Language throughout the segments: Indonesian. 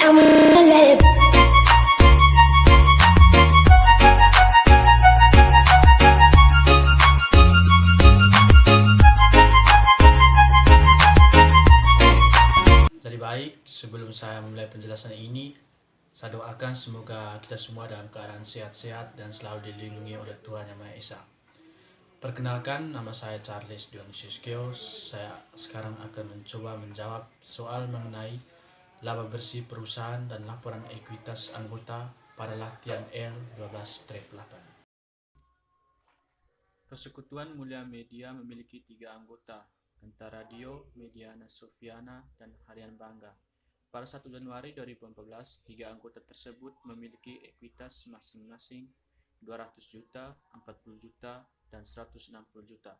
I'm gonna let it. Jadi baik, sebelum saya memulai penjelasan ini, saya doakan semoga kita semua dalam keadaan sehat-sehat dan selalu dilindungi oleh Tuhan Yang Maha Esa. Perkenalkan, nama saya Charles Dionysius Keos. Saya sekarang akan mencoba menjawab soal mengenai laba bersih perusahaan dan laporan ekuitas anggota pada latihan L12-8. Persekutuan Mulia Media memiliki 3 anggota, Genta Radio, Mediana Sofiana, dan Harian Bangga. Pada 1 Januari 2014, 3 anggota tersebut memiliki ekuitas masing-masing 200 juta, 40 juta, dan 160 juta.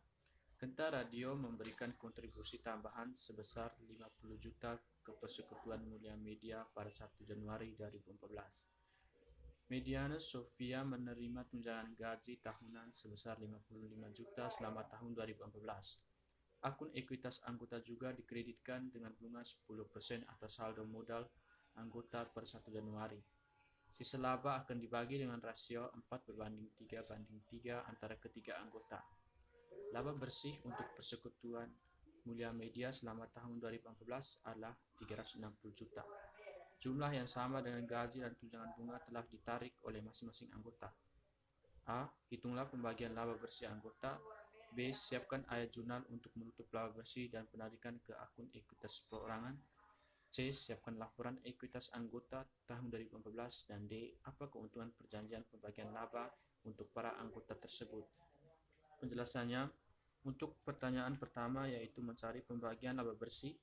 Genta Radio memberikan kontribusi tambahan sebesar 50 juta ke Persekutuan Mulia Media pada 1 Januari 2014. Mediana Sofia menerima tunjangan gaji tahunan sebesar 55 juta selama tahun 2014. Akun ekuitas anggota juga dikreditkan dengan bunga 10% atas saldo modal anggota per 1 Januari. Sisa laba akan dibagi dengan rasio 4:3 antara ketiga anggota. Laba bersih untuk Persekutuan Mulia Media selama tahun 2014 adalah 360 juta. Jumlah yang sama dengan gaji dan tunjangan bunga telah ditarik oleh masing-masing anggota. A. Hitunglah pembagian laba bersih anggota. B. Siapkan ayat jurnal untuk menutup laba bersih dan penarikan ke akun ekuitas perorangan. C. Siapkan laporan ekuitas anggota tahun 2014. Dan D. Apa keuntungan perjanjian pembagian laba untuk para anggota tersebut? Penjelasannya, untuk pertanyaan pertama yaitu mencari pembagian laba bersih,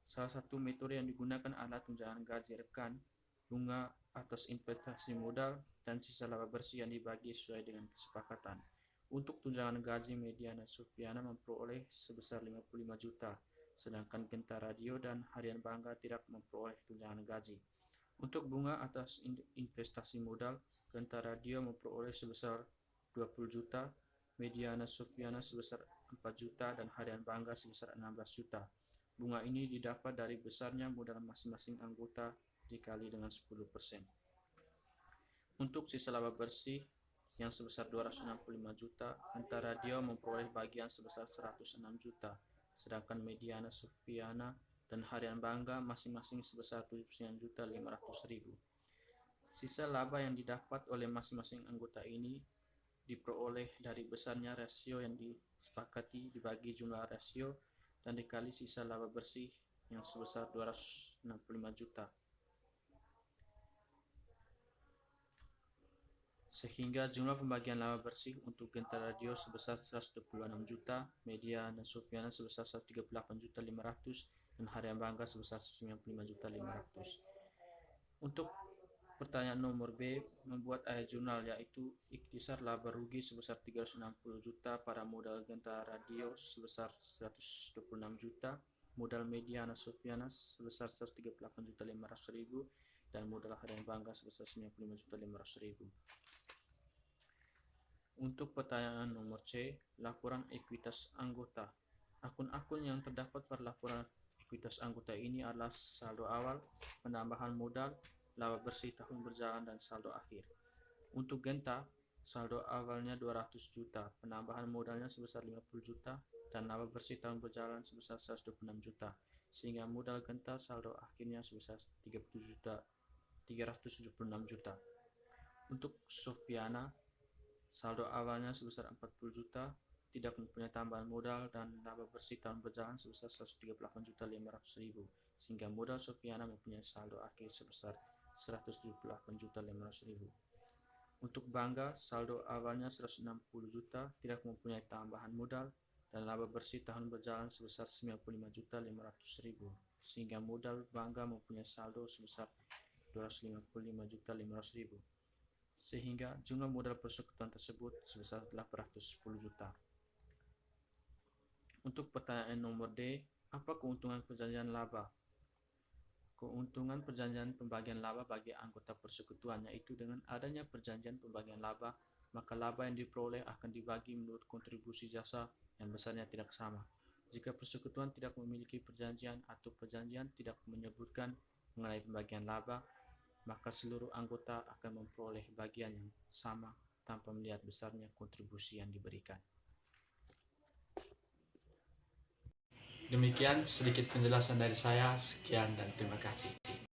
salah satu metode yang digunakan adalah tunjangan gaji rekan, bunga atas investasi modal, dan sisa laba bersih yang dibagi sesuai dengan kesepakatan. Untuk tunjangan gaji, Mediana Sofiana memperoleh sebesar 55 juta, sedangkan Genta Radio dan Harian Bangga tidak memperoleh tunjangan gaji. Untuk bunga atas investasi modal, Genta Radio memperoleh sebesar 20 juta, Mediana Sofiana sebesar 4 juta, dan Harian Bangga sebesar 16 juta. Bunga ini didapat dari besarnya modal masing-masing anggota dikali dengan 10%. Untuk sisa laba bersih yang sebesar 265 juta, Genta Radio memperoleh bagian sebesar 106 juta, sedangkan Mediana Sofiana dan Harian Bangga masing-masing sebesar 79.500.000. Sisa laba yang didapat oleh masing-masing anggota ini diperoleh dari besarnya rasio yang disepakati dibagi jumlah rasio dan dikali sisa laba bersih yang sebesar 265 juta. Sehingga jumlah pembagian laba bersih untuk Genta Radio sebesar 126 juta, Mediana Sofiana sebesar 138.500.000, dan Harian Bangga sebesar 95.500.000. Untuk pertanyaan nomor B, membuat ayat jurnal yaitu ikhtisar laba rugi sebesar 360 juta pada modal Genta Radio sebesar 126 juta, modal Mediana Sofiana sebesar 138.500.000, dan modal Harian Bangga sebesar 95.500.000. Untuk pertanyaan nomor C, laporan ekuitas anggota. Akun-akun yang terdapat pada laporan ekuitas anggota ini adalah saldo awal, penambahan modal, laba bersih tahun berjalan, dan saldo akhir. Untuk Genta, saldo awalnya 200 juta, penambahan modalnya sebesar 50 juta, dan laba bersih tahun berjalan sebesar 126 juta, sehingga modal Genta saldo akhirnya sebesar 376 juta. Untuk Sofiana, saldo awalnya sebesar 40 juta, tidak mempunyai tambahan modal, dan laba bersih tahun berjalan sebesar 138.500.000, sehingga modal Sofiana mempunyai saldo akhir sebesar 178.500.000. Untuk Bangga, saldo awalnya 160 juta, tidak mempunyai tambahan modal, dan laba bersih tahun berjalan sebesar 95.500.000, sehingga modal Bangga mempunyai saldo sebesar 255.500.000, sehingga jumlah modal persekutuan tersebut sebesar 810 juta. Untuk pertanyaan nomor D, apa keuntungan perjanjian laba? Keuntungan perjanjian pembagian laba bagi anggota persekutuan yaitu dengan adanya perjanjian pembagian laba, maka laba yang diperoleh akan dibagi menurut kontribusi jasa yang besarnya tidak sama. Jika persekutuan tidak memiliki perjanjian atau perjanjian tidak menyebutkan mengenai pembagian laba, maka seluruh anggota akan memperoleh bagian yang sama tanpa melihat besarnya kontribusi yang diberikan. Demikian sedikit penjelasan dari saya. Sekian dan terima kasih.